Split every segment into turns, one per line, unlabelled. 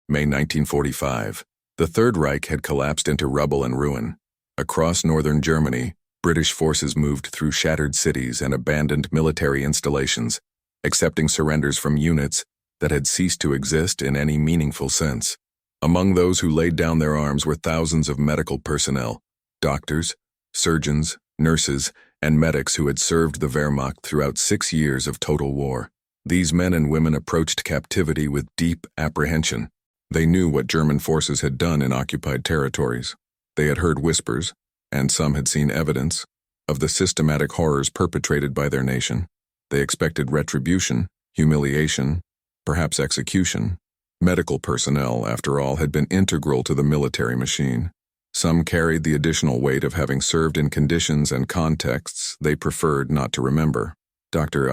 May 1945. The Third Reich had collapsed into rubble and ruin. Across northern Germany, British forces moved through shattered cities and abandoned military installations, accepting surrenders from units that had ceased to exist in any meaningful sense. Among those who laid down their arms were thousands of medical personnel, doctors, surgeons, nurses, and medics who had served the Wehrmacht throughout 6 years of total war. These men and women approached captivity with deep apprehension. They knew what German forces had done in occupied territories. They had heard whispers, and some had seen evidence, of the systematic horrors perpetrated by their nation. They expected retribution, humiliation, perhaps execution. Medical personnel, after all, had been integral to the military machine. Some carried the additional weight of having served in conditions and contexts they preferred not to remember. Dr.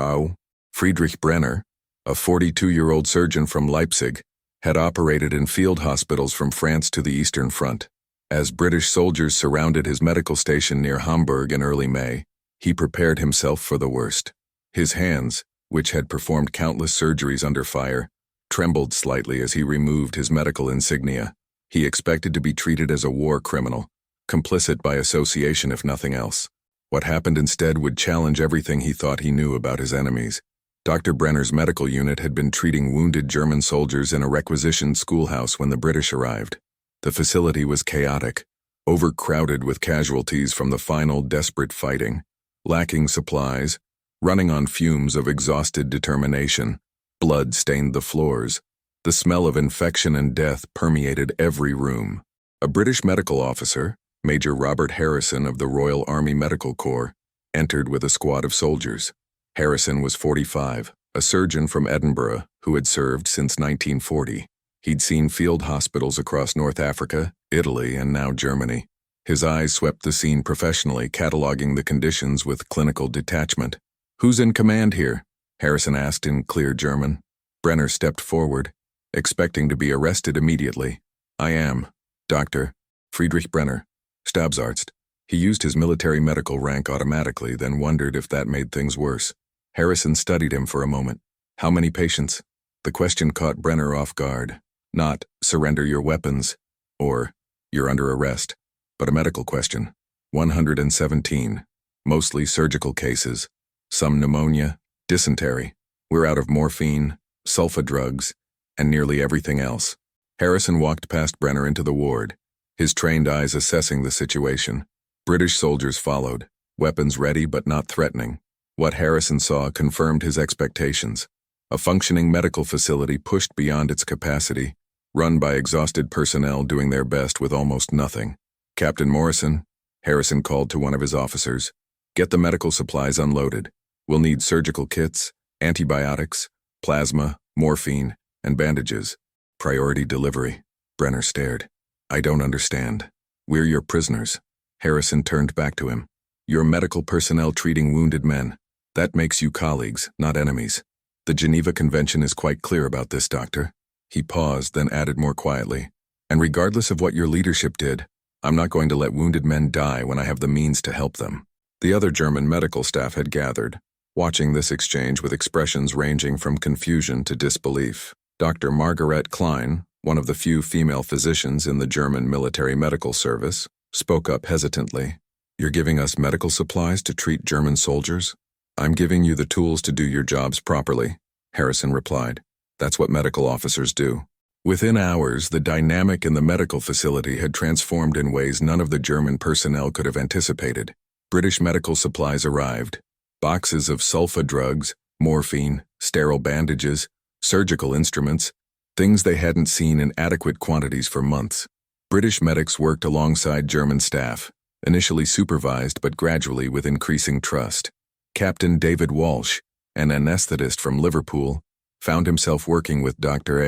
Friedrich Brenner, a 42-year-old surgeon from Leipzig, had operated in field hospitals from France to the Eastern Front. As British soldiers surrounded his medical station near Hamburg in early May, he prepared himself for the worst. His hands, which had performed countless surgeries under fire, trembled slightly as he removed his medical insignia. He expected to be treated as a war criminal, complicit by association if nothing else. What happened instead would challenge everything he thought he knew about his enemies. Dr. Brenner's medical unit had been treating wounded German soldiers in a requisitioned schoolhouse when the British arrived. The facility was chaotic, overcrowded with casualties from the final desperate fighting, lacking supplies, running on fumes of exhausted determination. Blood stained the floors. The smell of infection and death permeated every room. A British medical officer, Major Robert Harrison of the Royal Army Medical Corps, entered with a squad of soldiers. Harrison was 45, a surgeon from Edinburgh who had served since 1940. He'd seen field hospitals across North Africa, Italy, and now Germany. His eyes swept the scene professionally, cataloging the conditions with clinical detachment. "Who's in command here?" Harrison asked in clear German. Brenner stepped forward, expecting to be arrested immediately. "I am, Dr. Friedrich Brenner, Stabsarzt." He used his military medical rank automatically, then wondered if that made things worse. Harrison studied him for a moment. "How many patients?" The question caught Brenner off guard. Not, "Surrender your weapons," or, "You're under arrest," but a medical question. 117, mostly surgical cases. Some pneumonia, dysentery. We're out of morphine, sulfa drugs, and nearly everything else. Harrison walked past Brenner into the ward, his trained eyes assessing the situation. British soldiers followed, weapons ready but not threatening. What Harrison saw confirmed his expectations. A functioning medical facility pushed beyond its capacity, run by exhausted personnel doing their best with almost nothing. "Captain Morrison," Harrison called to one of his officers, "get the medical supplies unloaded. We'll need surgical kits, antibiotics, plasma, morphine, and bandages. Priority delivery." Brenner stared. "I don't understand. We're your prisoners." Harrison turned back to him. "You're medical personnel treating wounded men. That makes you colleagues, not enemies. The Geneva Convention is quite clear about this, Doctor." He paused, then added more quietly, "And regardless of what your leadership did, I'm not going to let wounded men die when I have the means to help them." The other German medical staff had gathered, watching this exchange with expressions ranging from confusion to disbelief. Dr. Margaret Klein, one of the few female physicians in the German military medical service, spoke up hesitantly. "You're giving us medical supplies to treat German soldiers?" "I'm giving you the tools to do your jobs properly," Harrison replied. "That's what medical officers do." Within hours, the dynamic in the medical facility had transformed in ways none of the German personnel could have anticipated. British medical supplies arrived. Boxes of sulfa drugs, morphine, sterile bandages, surgical instruments, things they hadn't seen in adequate quantities for months. British medics worked alongside German staff, initially supervised but gradually with increasing trust. Captain David Walsh, an anesthetist from Liverpool, found himself working with Dr.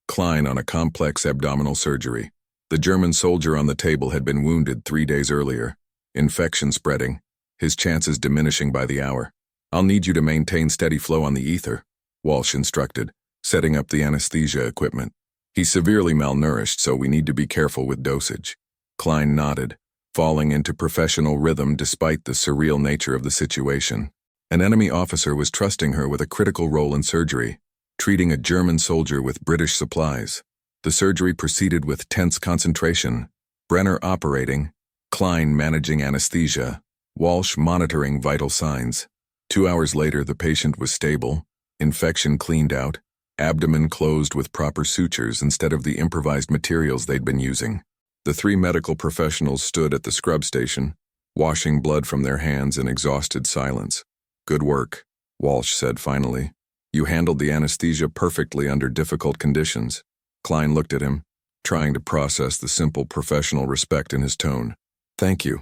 Klein on a complex abdominal surgery. The German soldier on the table had been wounded 3 days earlier, infection spreading, his chances diminishing by the hour. "I'll need you to maintain steady flow on the ether," Walsh instructed, setting up the anesthesia equipment. "He's severely malnourished, so we need to be careful with dosage." Klein nodded, falling into professional rhythm despite the surreal nature of the situation. An enemy officer was trusting her with a critical role in surgery, treating a German soldier with British supplies. The surgery proceeded with tense concentration. Brenner operating, Klein managing anesthesia, Walsh monitoring vital signs. 2 hours later, the patient was stable, infection cleaned out, abdomen closed with proper sutures instead of the improvised materials they'd been using. The 3 medical professionals stood at the scrub station, washing blood from their hands in exhausted silence. "Good work," Walsh said finally. "You handled the anesthesia perfectly under difficult conditions." Klein looked at him, trying to process the simple professional respect in his tone. "Thank you.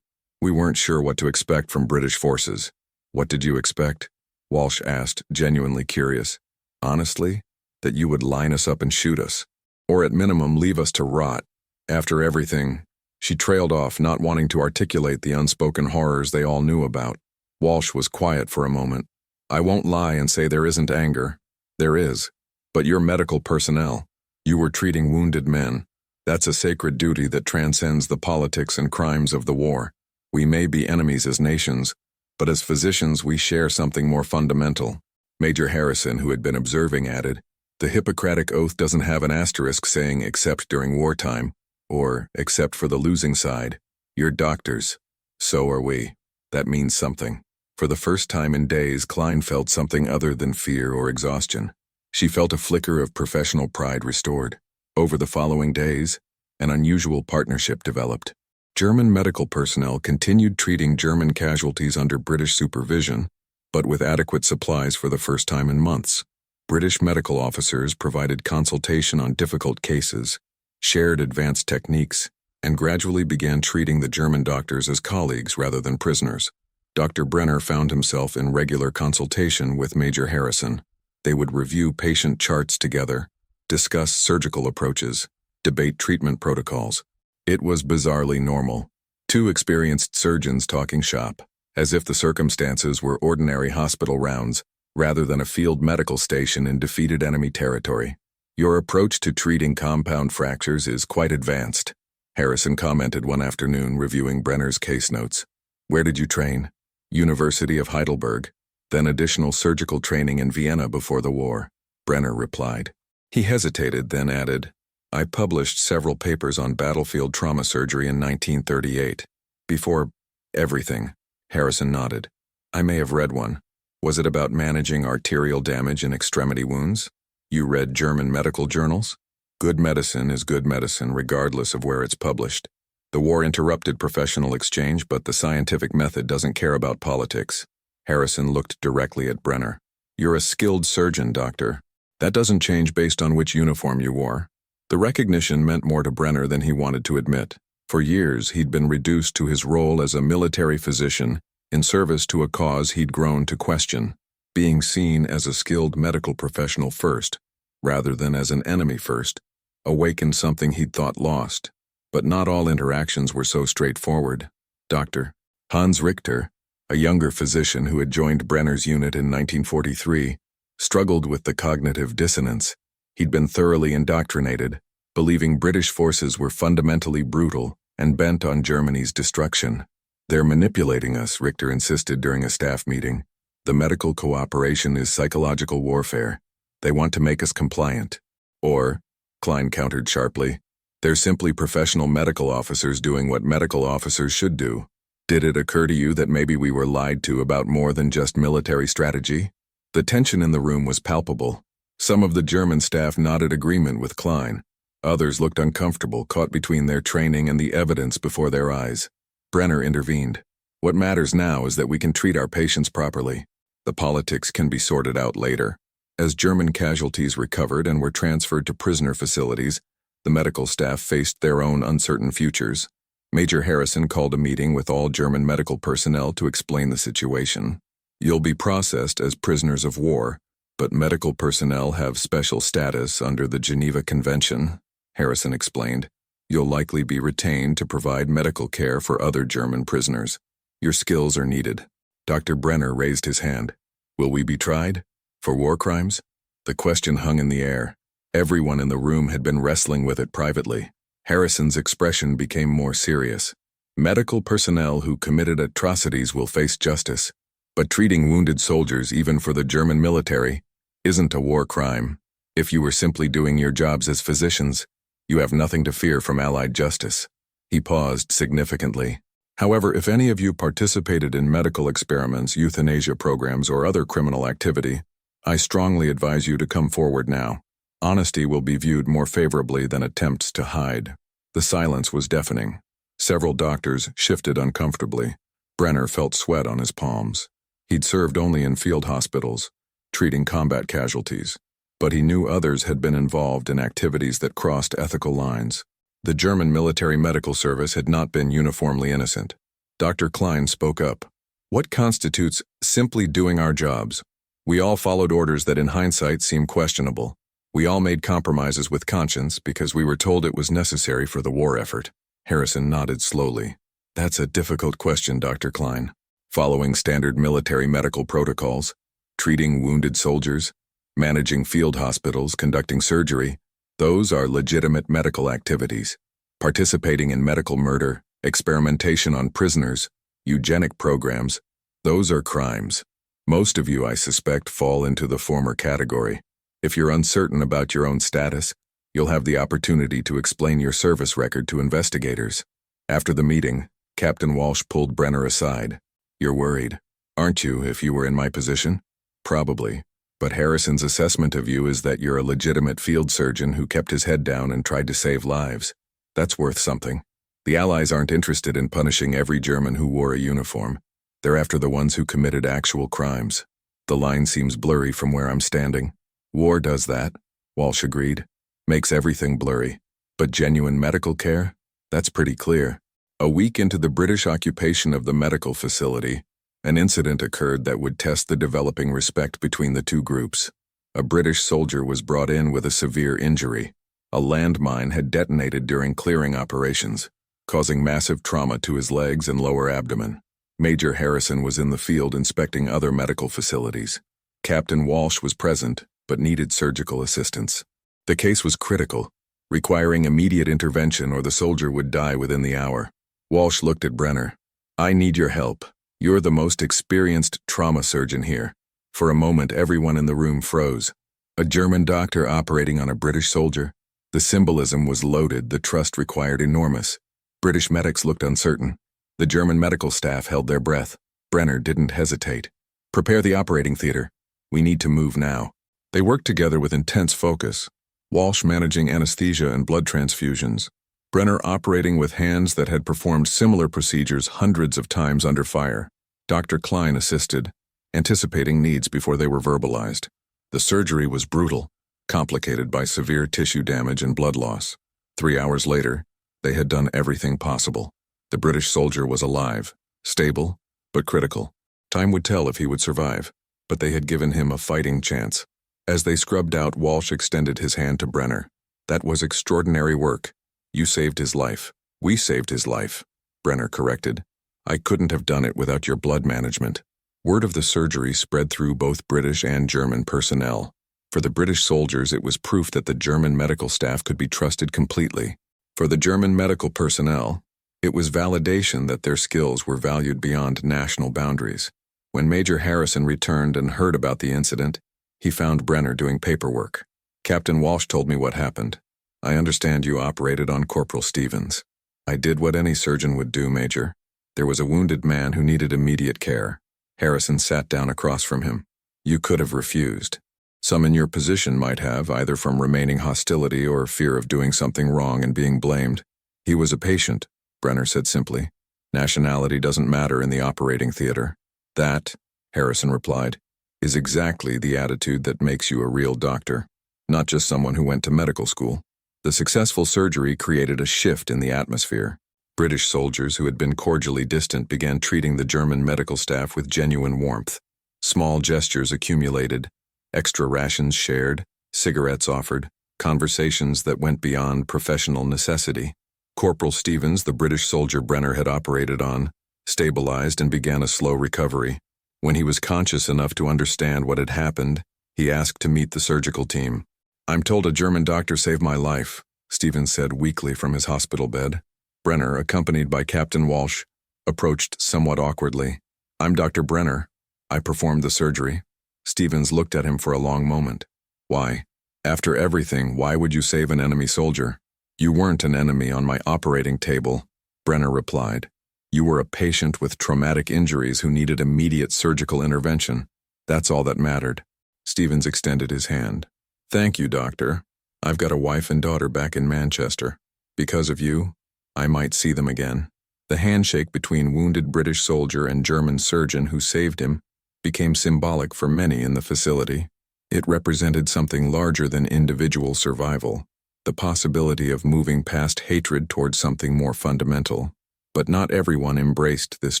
We weren't sure what to expect from British forces." "What did you expect?" Walsh asked, genuinely curious. "Honestly, that you would line us up and shoot us. Or at minimum leave us to rot. After everything." She trailed off, not wanting to articulate the unspoken horrors they all knew about. Walsh was quiet for a moment. "I won't lie and say there isn't anger. There is. But you're medical personnel. You were treating wounded men. That's a sacred duty that transcends the politics and crimes of the war. We may be enemies as nations, but as physicians we share something more fundamental." Major Harrison, who had been observing, added, "The Hippocratic Oath doesn't have an asterisk saying except during wartime, or except for the losing side. You're doctors. So are we. That means something." For the first time in days, Klein felt something other than fear or exhaustion. She felt a flicker of professional pride restored. Over the following days, an unusual partnership developed. German medical personnel continued treating German casualties under British supervision, but with adequate supplies for the first time in months. British medical officers provided consultation on difficult cases, shared advanced techniques, and gradually began treating the German doctors as colleagues rather than prisoners. Dr. Brenner found himself in regular consultation with Major Harrison. They would review patient charts together, discuss surgical approaches, debate treatment protocols. It was bizarrely normal. 2 experienced surgeons talking shop, as if the circumstances were ordinary hospital rounds, rather than a field medical station in defeated enemy territory. "Your approach to treating compound fractures is quite advanced," Harrison commented one afternoon reviewing Brenner's case notes. "Where did you train?" "University of Heidelberg, then additional surgical training in Vienna before the war," Brenner replied. He hesitated, then added, "I published several papers on battlefield trauma surgery in 1938. Before everything." Harrison nodded. "I may have read one. Was it about managing arterial damage in extremity wounds? You read German medical journals? Good medicine is good medicine regardless of where it's published. The war interrupted professional exchange, but the scientific method doesn't care about politics." Harrison looked directly at Brenner. "You're a skilled surgeon, doctor. That doesn't change based on which uniform you wore." The recognition meant more to Brenner than he wanted to admit. For years, he'd been reduced to his role as a military physician in service to a cause he'd grown to question. Being seen as a skilled medical professional first, rather than as an enemy first, awakened something he'd thought lost. But not all interactions were so straightforward. Dr. Hans Richter, a younger physician who had joined Brenner's unit in 1943, struggled with the cognitive dissonance. He'd been thoroughly indoctrinated, believing British forces were fundamentally brutal and bent on Germany's destruction. "They're manipulating us," Richter insisted during a staff meeting. "The medical cooperation is psychological warfare. They want to make us compliant." Or, Klein countered sharply, "they're simply professional medical officers doing what medical officers should do." Did it occur to you that maybe we were lied to about more than just military strategy? The tension in the room was palpable. Some of the German staff nodded agreement with Klein. Others looked uncomfortable, caught between their training and the evidence before their eyes. Brenner intervened. "What matters now is that we can treat our patients properly. The politics can be sorted out later." As German casualties recovered and were transferred to prisoner facilities, the medical staff faced their own uncertain futures. Major Harrison called a meeting with all German medical personnel to explain the situation. "You'll be processed as prisoners of war, but medical personnel have special status under the Geneva Convention," Harrison explained. "You'll likely be retained to provide medical care for other German prisoners. Your skills are needed." Dr. Brenner raised his hand. "Will we be tried? For war crimes?" The question hung in the air. Everyone in the room had been wrestling with it privately. Harrison's expression became more serious. "Medical personnel who committed atrocities will face justice, but treating wounded soldiers, even for the German military, isn't a war crime." If you were simply doing your jobs as physicians, you have nothing to fear from Allied justice." He paused significantly. "However, if any of you participated in medical experiments, euthanasia programs, or other criminal activity, I strongly advise you to come forward now. Honesty will be viewed more favorably than attempts to hide." The silence was deafening. Several doctors shifted uncomfortably. Brenner felt sweat on his palms. He'd served only in field hospitals, treating combat casualties, but he knew others had been involved in activities that crossed ethical lines. The German military medical service had not been uniformly innocent. Dr. Klein spoke up. "What constitutes simply doing our jobs? We all followed orders that in hindsight seem questionable. We all made compromises with conscience because we were told it was necessary for the war effort." Harrison nodded slowly. "That's a difficult question, Dr. Klein. Following standard military medical protocols, treating wounded soldiers, managing field hospitals, conducting surgery, those are legitimate medical activities. Participating in medical murder, experimentation on prisoners, eugenic programs, those are crimes. Most of you, I suspect, fall into the former category. If you're uncertain about your own status, you'll have the opportunity to explain your service record to investigators." After the meeting, Captain Walsh pulled Brenner aside. "You're worried, aren't you, if you were in my position?" "Probably, but Harrison's assessment of you is that you're a legitimate field surgeon who kept his head down and tried to save lives. That's worth something. The Allies aren't interested in punishing every German who wore a uniform. They're after the ones who committed actual crimes. The line seems blurry from where I'm standing." "War does that," Walsh agreed. "Makes everything blurry. But genuine medical care? That's pretty clear." A week into the British occupation of the medical facility, an incident occurred that would test the developing respect between the two groups. A British soldier was brought in with a severe injury. A landmine had detonated during clearing operations, causing massive trauma to his legs and lower abdomen. Major Harrison was in the field inspecting other medical facilities. Captain Walsh was present, but needed surgical assistance. The case was critical, requiring immediate intervention or the soldier would die within the hour. Walsh looked at Brenner. "I need your help. You're the most experienced trauma surgeon here." For a moment, everyone in the room froze. A German doctor operating on a British soldier? The symbolism was loaded, the trust required enormous. British medics looked uncertain. The German medical staff held their breath. Brenner didn't hesitate. "Prepare the operating theater. We need to move now." They worked together with intense focus. Walsh managing anesthesia and blood transfusions. Brenner operating with hands that had performed similar procedures hundreds of times under fire. Dr. Klein assisted, anticipating needs before they were verbalized. The surgery was brutal, complicated by severe tissue damage and blood loss. 3 hours later, they had done everything possible. The British soldier was alive, stable, but critical. Time would tell if he would survive, but they had given him a fighting chance. As they scrubbed out, Walsh extended his hand to Brenner. "That was extraordinary work. You saved his life. We saved his life," Brenner corrected. "I couldn't have done it without your blood management." Word of the surgery spread through both British and German personnel. For the British soldiers, it was proof that the German medical staff could be trusted completely. For the German medical personnel, it was validation that their skills were valued beyond national boundaries. When Major Harrison returned and heard about the incident, he found Brenner doing paperwork. "Captain Walsh told me what happened. I understand you operated on Corporal Stevens." "I did what any surgeon would do, Major. There was a wounded man who needed immediate care." Harrison sat down across from him. "You could have refused. Some in your position might have, either from remaining hostility or fear of doing something wrong and being blamed." "He was a patient," Brenner said simply. "Nationality doesn't matter in the operating theater." "That," Harrison replied, "is exactly the attitude that makes you a real doctor, not just someone who went to medical school." The successful surgery created a shift in the atmosphere. British soldiers who had been cordially distant began treating the German medical staff with genuine warmth. Small gestures accumulated, extra rations shared, cigarettes offered, conversations that went beyond professional necessity. Corporal Stevens, the British soldier Brenner had operated on, stabilized and began a slow recovery. When he was conscious enough to understand what had happened, he asked to meet the surgical team. "I'm told a German doctor saved my life," Stevens said weakly from his hospital bed. Brenner, accompanied by Captain Walsh, approached somewhat awkwardly. "I'm Dr. Brenner. I performed the surgery." Stevens looked at him for a long moment. "Why?" After everything, why would you save an enemy soldier? You weren't an enemy on my operating table, Brenner replied. You were a patient with traumatic injuries who needed immediate surgical intervention. That's all that mattered. Stevens extended his hand. Thank you, doctor. I've got a wife and daughter back in Manchester. Because of you, I might see them again. The handshake between wounded British soldier and German surgeon who saved him became symbolic for many in the facility. It represented something larger than individual survival, the possibility of moving past hatred towards something more fundamental. But not everyone embraced this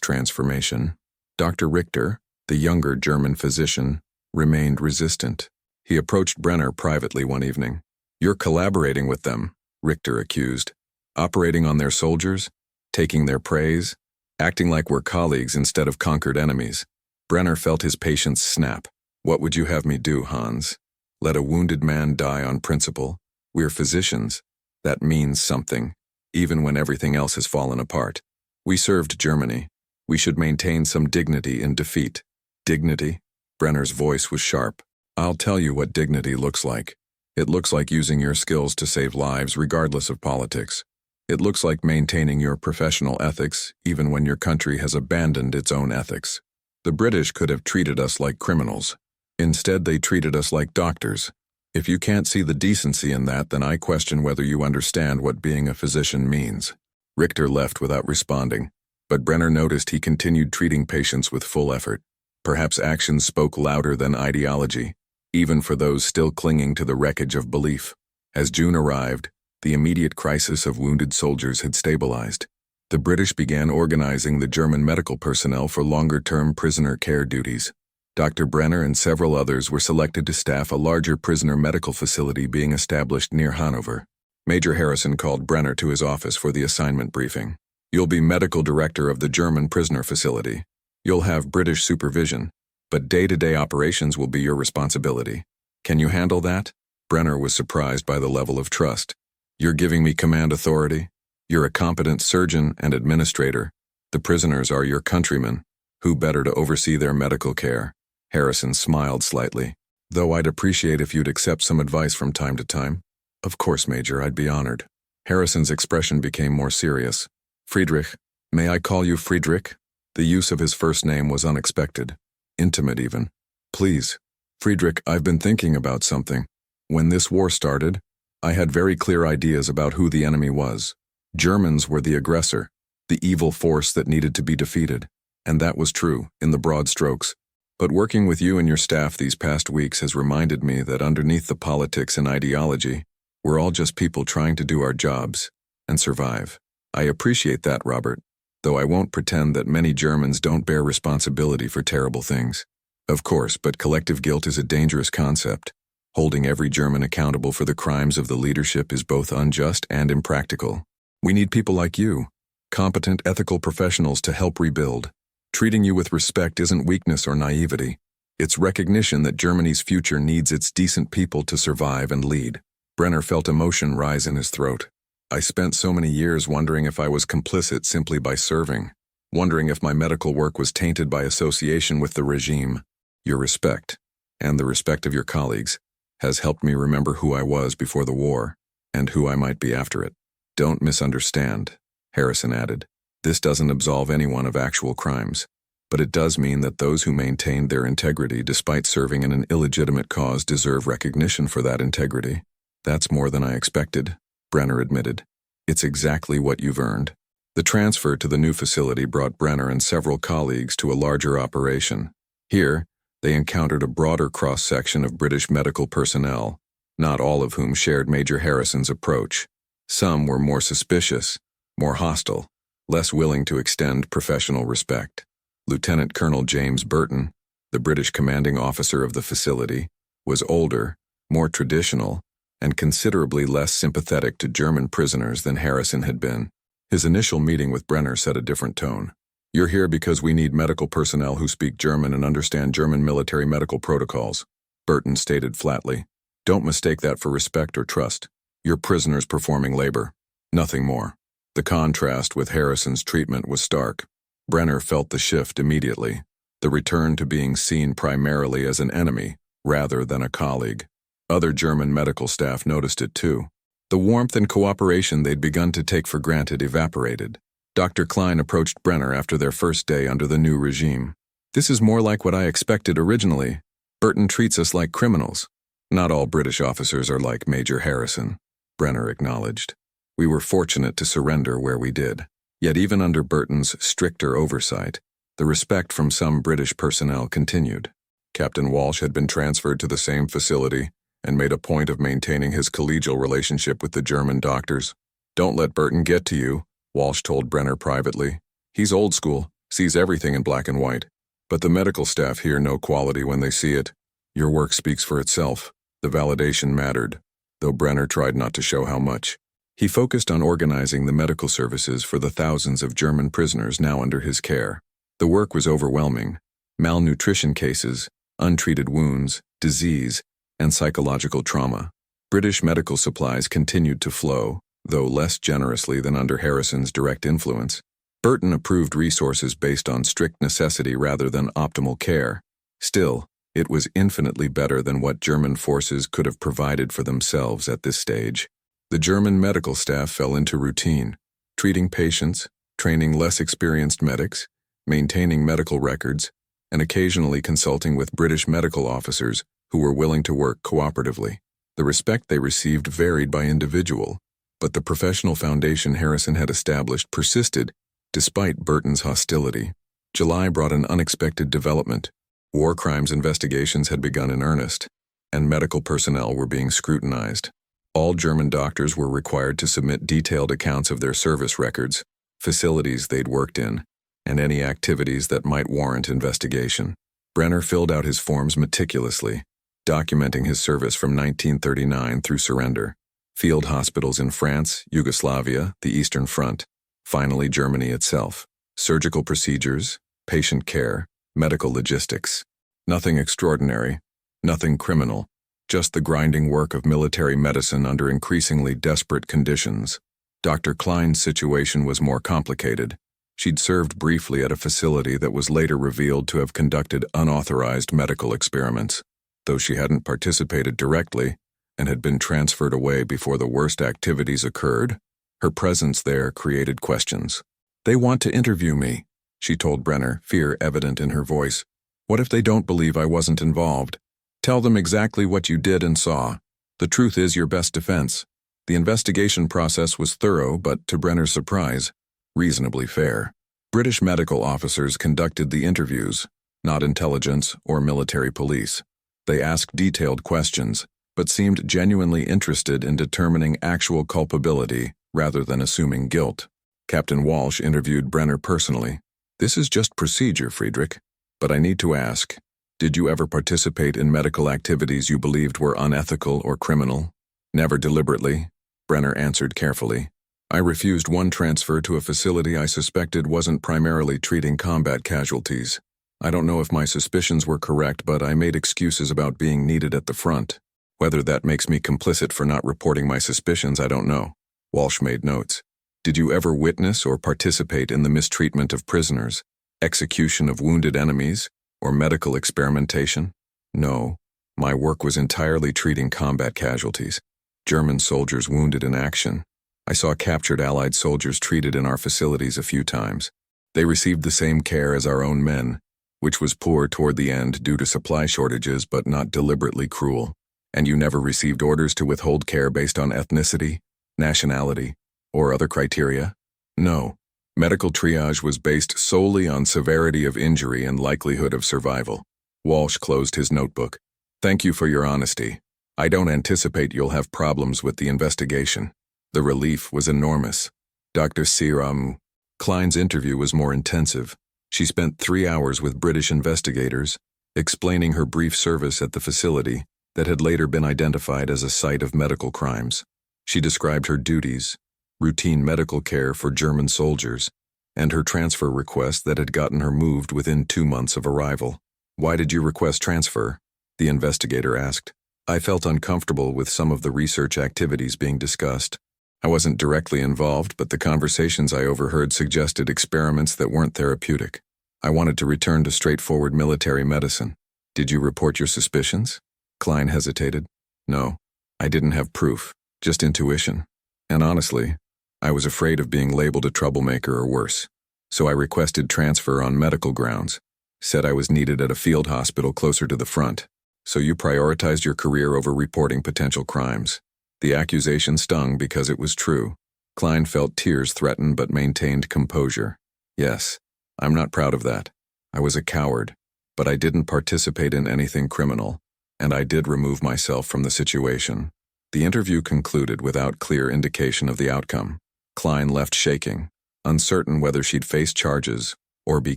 transformation. Dr. Richter, the younger German physician, remained resistant. He approached Brenner privately one evening. You're collaborating with them, Richter accused. Operating on their soldiers, taking their praise, acting like we're colleagues instead of conquered enemies. Brenner felt his patience snap. What would you have me do, Hans? Let a wounded man die on principle? We're physicians. That means something, even when everything else has fallen apart. We served Germany. We should maintain some dignity in defeat. Dignity? Brenner's voice was sharp. I'll tell you what dignity looks like. It looks like using your skills to save lives regardless of politics. It looks like maintaining your professional ethics even when your country has abandoned its own ethics. The British could have treated us like criminals. Instead, they treated us like doctors. If you can't see the decency in that, then I question whether you understand what being a physician means. Richter left without responding, but Brenner noticed he continued treating patients with full effort. Perhaps actions spoke louder than ideology, even for those still clinging to the wreckage of belief. As June arrived, the immediate crisis of wounded soldiers had stabilized. The British began organizing the German medical personnel for longer-term prisoner care duties. Dr. Brenner and several others were selected to staff a larger prisoner medical facility being established near Hanover. Major Harrison called Brenner to his office for the assignment briefing. You'll be medical director of the German prisoner facility. You'll have British supervision, but day-to-day operations will be your responsibility. Can you handle that? Brenner was surprised by the level of trust. You're giving me command authority? You're a competent surgeon and administrator. The prisoners are your countrymen. Who better to oversee their medical care? Harrison smiled slightly. Though I'd appreciate if you'd accept some advice from time to time. Of course, Major, I'd be honored. Harrison's expression became more serious. Friedrich, may I call you Friedrich? The use of his first name was unexpected. Intimate even. Please. Friedrich, I've been thinking about something. When this war started, I had very clear ideas about who the enemy was. Germans were the aggressor, the evil force that needed to be defeated. And that was true, in the broad strokes. But working with you and your staff these past weeks has reminded me that underneath the politics and ideology, we're all just people trying to do our jobs and survive. I appreciate that, Robert, though I won't pretend that many Germans don't bear responsibility for terrible things. Of course, but collective guilt is a dangerous concept. Holding every German accountable for the crimes of the leadership is both unjust and impractical. We need people like you, competent, ethical professionals to help rebuild. Treating you with respect isn't weakness or naivety. It's recognition that Germany's future needs its decent people to survive and lead. Brenner felt emotion rise in his throat. I spent so many years wondering if I was complicit simply by serving, wondering if my medical work was tainted by association with the regime. Your respect, and the respect of your colleagues, has helped me remember who I was before the war, and who I might be after it. Don't misunderstand, Harrison added. This doesn't absolve anyone of actual crimes, but it does mean that those who maintained their integrity despite serving in an illegitimate cause deserve recognition for that integrity. That's more than I expected, Brenner admitted. It's exactly what you've earned. The transfer to the new facility brought Brenner and several colleagues to a larger operation. Here, they encountered a broader cross-section of British medical personnel, not all of whom shared Major Harrison's approach. Some were more suspicious, more hostile, less willing to extend professional respect. Lieutenant Colonel James Burton, the British commanding officer of the facility, was older, more traditional, and considerably less sympathetic to German prisoners than Harrison had been. His initial meeting with Brenner set a different tone. You're here because we need medical personnel who speak German and understand German military medical protocols, Burton stated flatly. Don't mistake that for respect or trust. You're prisoners performing labor. Nothing more. The contrast with Harrison's treatment was stark. Brenner felt the shift immediately, the return to being seen primarily as an enemy rather than a colleague. Other German medical staff noticed it too. The warmth and cooperation they'd begun to take for granted evaporated. Dr. Klein approached Brenner after their first day under the new regime. "This is more like what I expected originally. Burton treats us like criminals." "Not all British officers are like Major Harrison," Brenner acknowledged. "We were fortunate to surrender where we did." Yet even under Burton's stricter oversight, the respect from some British personnel continued. Captain Walsh had been transferred to the same facility and made a point of maintaining his collegial relationship with the German doctors. "Don't let Burton get to you," Walsh told Brenner privately. "He's old school, sees everything in black and white. But the medical staff here know quality when they see it. Your work speaks for itself." The validation mattered, though Brenner tried not to show how much. He focused on organizing the medical services for the thousands of German prisoners now under his care. The work was overwhelming. Malnutrition cases, untreated wounds, disease, and psychological trauma. British medical supplies continued to flow, though less generously than under Harrison's direct influence. Burton approved resources based on strict necessity rather than optimal care. Still, it was infinitely better than what German forces could have provided for themselves at this stage. The German medical staff fell into routine, treating patients, training less experienced medics, maintaining medical records, and occasionally consulting with British medical officers who were willing to work cooperatively. The respect they received varied by individual, but the professional foundation Harrison had established persisted despite Burton's hostility. July brought an unexpected development. War crimes investigations had begun in earnest, and medical personnel were being scrutinized. All German doctors were required to submit detailed accounts of their service records, facilities they'd worked in, and any activities that might warrant investigation. Brenner filled out his forms meticulously, documenting his service from 1939 through surrender. Field hospitals in France, Yugoslavia, the Eastern Front, finally Germany itself. Surgical procedures, patient care, medical logistics. Nothing extraordinary, nothing criminal. Just the grinding work of military medicine under increasingly desperate conditions. Dr. Klein's situation was more complicated. She'd served briefly at a facility that was later revealed to have conducted unauthorized medical experiments. Though she hadn't participated directly and had been transferred away before the worst activities occurred, her presence there created questions. "They want to interview me," she told Brenner, fear evident in her voice. "What if they don't believe I wasn't involved? Tell them exactly what you did and saw. The truth is your best defense." The investigation process was thorough, but to Brenner's surprise, reasonably fair. British medical officers conducted the interviews, not intelligence or military police. They asked detailed questions, but seemed genuinely interested in determining actual culpability rather than assuming guilt. Captain Walsh interviewed Brenner personally. "This is just procedure, Friedrich, but I need to ask, did you ever participate in medical activities you believed were unethical or criminal?" "Never deliberately," Brenner answered carefully. "I refused one transfer to a facility I suspected wasn't primarily treating combat casualties. I don't know if my suspicions were correct, but I made excuses about being needed at the front. Whether that makes me complicit for not reporting my suspicions, I don't know." Walsh made notes. "Did you ever witness or participate in the mistreatment of prisoners, execution of wounded enemies, or medical experimentation?" "No. My work was entirely treating combat casualties. German soldiers wounded in action. I saw captured Allied soldiers treated in our facilities a few times. They received the same care as our own men, which was poor toward the end due to supply shortages but not deliberately cruel. And you never received orders to withhold care based on ethnicity, nationality, or other criteria?" "No. Medical triage was based solely on severity of injury and likelihood of survival." Walsh closed his notebook. "Thank you for your honesty. I don't anticipate you'll have problems with the investigation." The relief was enormous. Dr. Siram Klein's interview was more intensive. She spent 3 hours with British investigators, explaining her brief service at the facility that had later been identified as a site of medical crimes. She described her duties, routine medical care for German soldiers, and her transfer request that had gotten her moved within 2 months of arrival. "Why did you request transfer?" the investigator asked. "I felt uncomfortable with some of the research activities being discussed. I wasn't directly involved, but the conversations I overheard suggested experiments that weren't therapeutic. I wanted to return to straightforward military medicine." "Did you report your suspicions?" Klein hesitated. No, I didn't have proof, just intuition. And honestly, I was afraid of being labeled a troublemaker or worse. So I requested transfer on medical grounds, said I was needed at a field hospital closer to the front. So you prioritized your career over reporting potential crimes. The accusation stung because it was true. Klein felt tears threaten but maintained composure. Yes, I'm not proud of that. I was a coward, but I didn't participate in anything criminal, and I did remove myself from the situation. The interview concluded without clear indication of the outcome. Klein left shaking, uncertain whether she'd face charges or be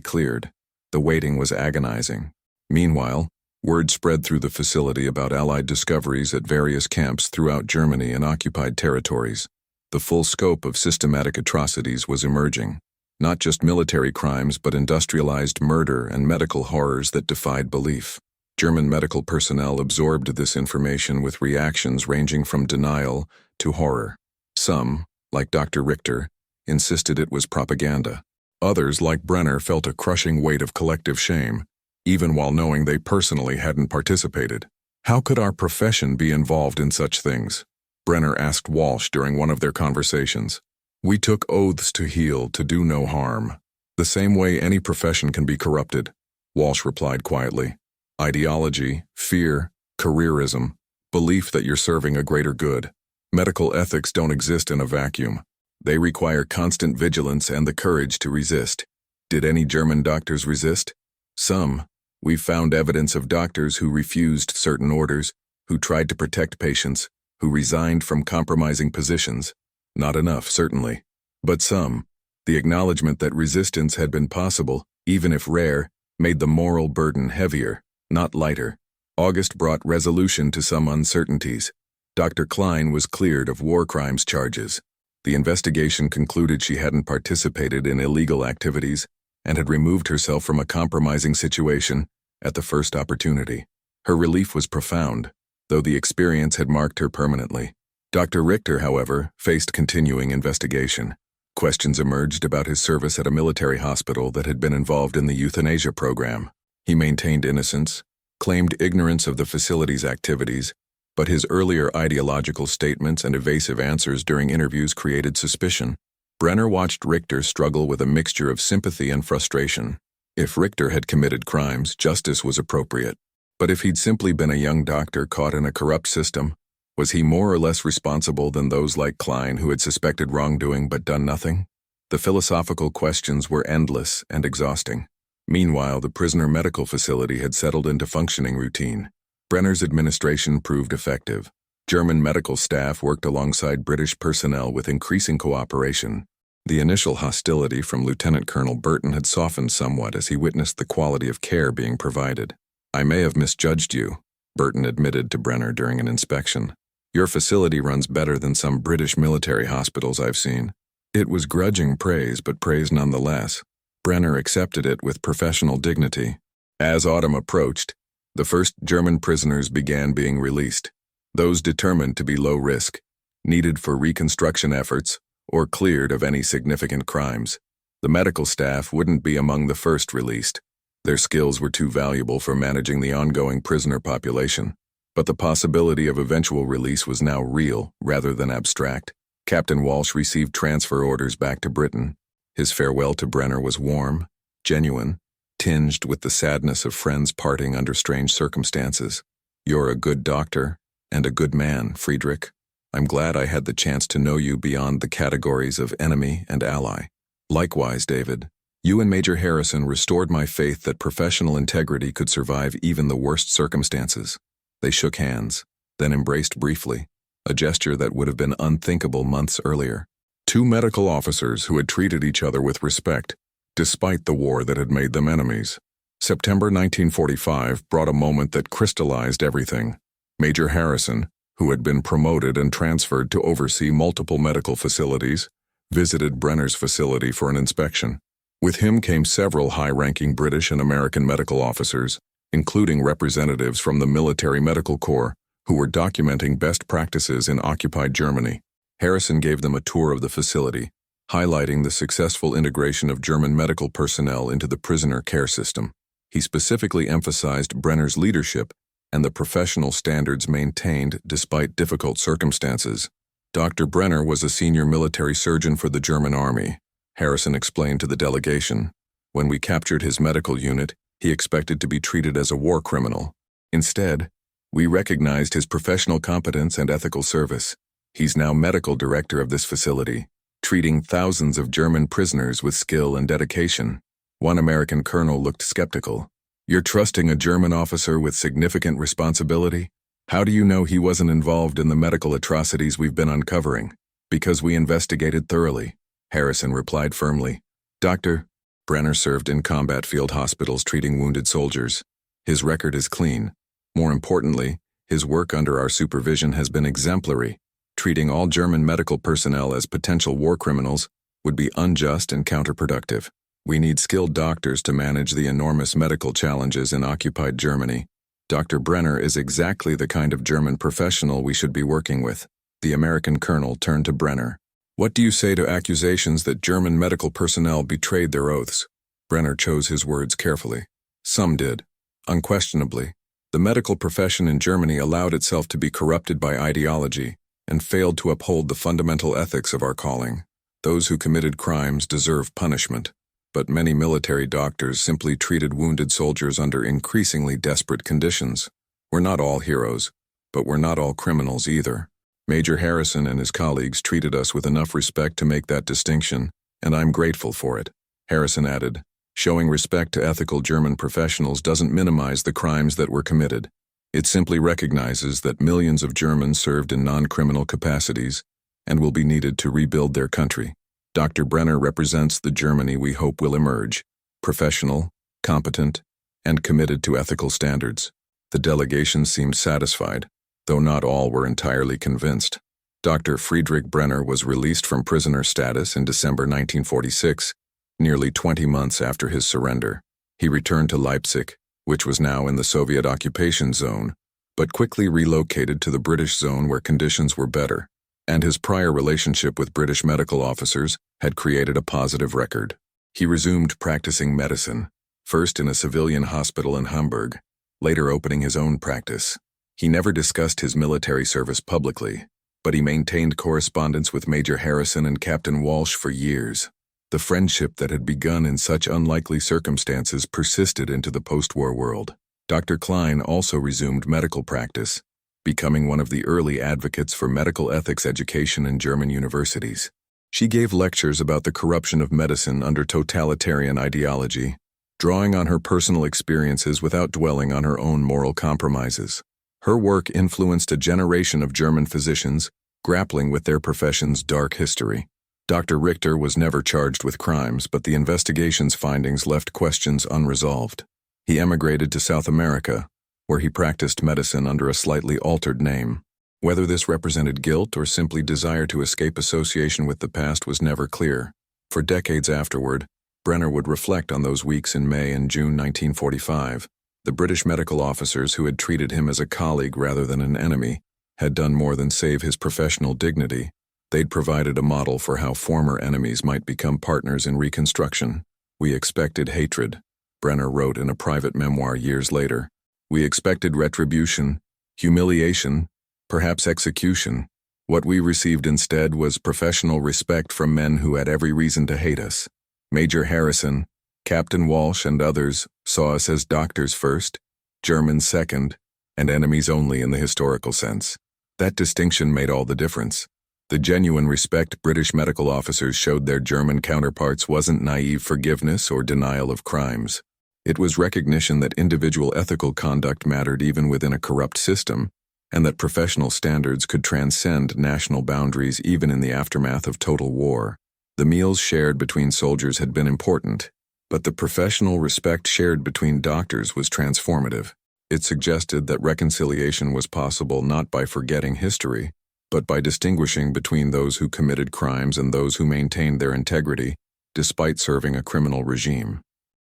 cleared. The waiting was agonizing. Meanwhile, word spread through the facility about Allied discoveries at various camps throughout Germany and occupied territories. The full scope of systematic atrocities was emerging. Not just military crimes, but industrialized murder and medical horrors that defied belief. German medical personnel absorbed this information with reactions ranging from denial to horror. Some, like Dr. Richter, insisted it was propaganda. Others, like Brenner, felt a crushing weight of collective shame, even while knowing they personally hadn't participated. How could our profession be involved in such things? Brenner asked Walsh during one of their conversations. We took oaths to heal, to do no harm. The same way any profession can be corrupted, Walsh replied quietly. Ideology, fear, careerism, belief that you're serving a greater good. Medical ethics don't exist in a vacuum. They require constant vigilance and the courage to resist. Did any German doctors resist? Some. We've found evidence of doctors who refused certain orders, who tried to protect patients, who resigned from compromising positions. Not enough, certainly. But some. The acknowledgement that resistance had been possible, even if rare, made the moral burden heavier, not lighter. August brought resolution to some uncertainties. Dr. Klein was cleared of war crimes charges. The investigation concluded she hadn't participated in illegal activities and had removed herself from a compromising situation at the first opportunity. Her relief was profound, though the experience had marked her permanently. Dr. Richter, however, faced continuing investigation. Questions emerged about his service at a military hospital that had been involved in the euthanasia program. He maintained innocence, claimed ignorance of the facility's activities, but his earlier ideological statements and evasive answers during interviews created suspicion. Brenner watched Richter struggle with a mixture of sympathy and frustration. If Richter had committed crimes, justice was appropriate. But if he'd simply been a young doctor caught in a corrupt system, was he more or less responsible than those like Klein who had suspected wrongdoing but done nothing? The philosophical questions were endless and exhausting. Meanwhile, the prisoner medical facility had settled into functioning routine. Brenner's administration proved effective. German medical staff worked alongside British personnel with increasing cooperation. The initial hostility from Lieutenant Colonel Burton had softened somewhat as he witnessed the quality of care being provided. I may have misjudged you, Burton admitted to Brenner during an inspection. Your facility runs better than some British military hospitals I've seen. It was grudging praise, but praise nonetheless. Brenner accepted it with professional dignity. As autumn approached, the first German prisoners began being released. Those determined to be low risk, needed for reconstruction efforts, or cleared of any significant crimes. The medical staff wouldn't be among the first released. Their skills were too valuable for managing the ongoing prisoner population. But the possibility of eventual release was now real rather than abstract. Captain Walsh received transfer orders back to Britain. His farewell to Brenner was warm, genuine, tinged with the sadness of friends parting under strange circumstances. You're a good doctor and a good man, Friedrich. I'm glad I had the chance to know you beyond the categories of enemy and ally. Likewise, David. You and Major Harrison restored my faith that professional integrity could survive even the worst circumstances. They shook hands, then embraced briefly, a gesture that would have been unthinkable months earlier. Two medical officers who had treated each other with respect, despite the war that had made them enemies. September 1945 brought a moment that crystallized everything. Major Harrison, who had been promoted and transferred to oversee multiple medical facilities, visited Brenner's facility for an inspection. With him came several high-ranking British and American medical officers, including representatives from the Military Medical Corps, who were documenting best practices in occupied Germany. Harrison gave them a tour of the facility, highlighting the successful integration of German medical personnel into the prisoner care system. He specifically emphasized Brenner's leadership and the professional standards maintained despite difficult circumstances. Dr. Brenner was a senior military surgeon for the German army, Harrison explained to the delegation. When we captured his medical unit, he expected to be treated as a war criminal. Instead, we recognized his professional competence and ethical service. He's now medical director of this facility, treating thousands of German prisoners with skill and dedication. One American colonel looked skeptical. You're trusting a German officer with significant responsibility? How do you know he wasn't involved in the medical atrocities we've been uncovering? Because we investigated thoroughly, Harrison replied firmly. Dr. Brenner served in combat field hospitals treating wounded soldiers. His record is clean. More importantly, his work under our supervision has been exemplary. Treating all German medical personnel as potential war criminals would be unjust and counterproductive. We need skilled doctors to manage the enormous medical challenges in occupied Germany. Dr. Brenner is exactly the kind of German professional we should be working with. The American colonel turned to Brenner. What do you say to accusations that German medical personnel betrayed their oaths? Brenner chose his words carefully. Some did. Unquestionably, the medical profession in Germany allowed itself to be corrupted by ideology and failed to uphold the fundamental ethics of our calling. Those who committed crimes deserve punishment, but many military doctors simply treated wounded soldiers under increasingly desperate conditions. We're not all heroes, but we're not all criminals either. Major Harrison and his colleagues treated us with enough respect to make that distinction, and I'm grateful for it. Harrison added, showing respect to ethical German professionals doesn't minimize the crimes that were committed. It simply recognizes that millions of Germans served in non-criminal capacities and will be needed to rebuild their country. Dr. Brenner represents the Germany we hope will emerge, professional, competent, and committed to ethical standards. The delegation seemed satisfied, though not all were entirely convinced. Dr. Friedrich Brenner was released from prisoner status in December 1946, nearly 20 months after his surrender. He returned to Leipzig, which was now in the Soviet occupation zone, but quickly relocated to the British zone where conditions were better, and his prior relationship with British medical officers had created a positive record. He resumed practicing medicine, first in a civilian hospital in Hamburg, later opening his own practice. He never discussed his military service publicly, but he maintained correspondence with Major Harrison and Captain Walsh for years. The friendship that had begun in such unlikely circumstances persisted into the post-war world. Dr. Klein also resumed medical practice, becoming one of the early advocates for medical ethics education in German universities. She gave lectures about the corruption of medicine under totalitarian ideology, drawing on her personal experiences without dwelling on her own moral compromises. Her work influenced a generation of German physicians, grappling with their profession's dark history. Dr. Richter was never charged with crimes, but the investigation's findings left questions unresolved. He emigrated to South America, where he practiced medicine under a slightly altered name. Whether this represented guilt or simply desire to escape association with the past was never clear. For decades afterward, Brenner would reflect on those weeks in May and June 1945. The British medical officers who had treated him as a colleague rather than an enemy had done more than save his professional dignity. They'd provided a model for how former enemies might become partners in reconstruction. We expected hatred, Brenner wrote in a private memoir years later. We expected retribution, humiliation, perhaps execution. What we received instead was professional respect from men who had every reason to hate us. Major Harrison, Captain Walsh, and others saw us as doctors first, Germans second, and enemies only in the historical sense. That distinction made all the difference. The genuine respect British medical officers showed their German counterparts wasn't naive forgiveness or denial of crimes. It was recognition that individual ethical conduct mattered even within a corrupt system, and that professional standards could transcend national boundaries even in the aftermath of total war. The meals shared between soldiers had been important, but the professional respect shared between doctors was transformative. It suggested that reconciliation was possible not by forgetting history, but by distinguishing between those who committed crimes and those who maintained their integrity, despite serving a criminal regime.